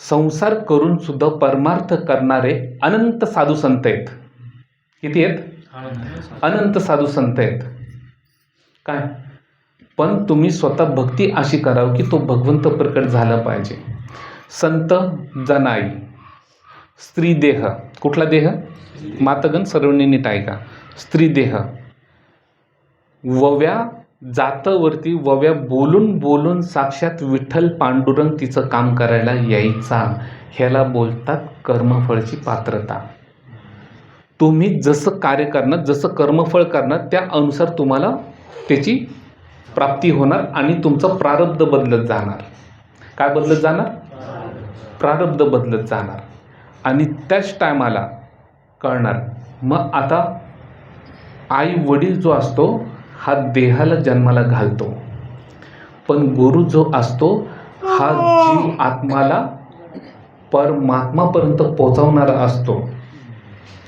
संसार करून सुद्धा परमार्थ करणारे अनंत साधू संत आहेत. किती आहेत? अनंत साधू संत आहेत. काय पण तुम्ही स्वतः भक्ती अशी करावं की तो भगवंत प्रकट झाला पाहिजे. संत जनाई, स्त्री देह, कुठला देह? मातगण सर्वांनी नीट ऐका. स्त्री देह, वव्या जातवरती वव्या बोलून बोलून साक्षात विठ्ठल पांडुरंग तिचं काम करायला यायचा. ह्याला बोलतात कर्मफळची पात्रता. तुम्ही जसं कार्य करणार, जसं कर्मफळ करणार, त्या अनुसार तुम्हाला त्याची प्राप्ती होणार आणि तुमचं प्रारब्ध बदलत जाणार. काय बदलत जाणार? प्रारब्ध बदलत जाणार. आणि त्याच टायमाला कळणार. मग आता आई वडील जो असतो हा देहाला जन्माला घालतो, पण गुरु जो असतो हा जीव आत्माला परमात्मापर्यंत पोहोचवणारा असतो.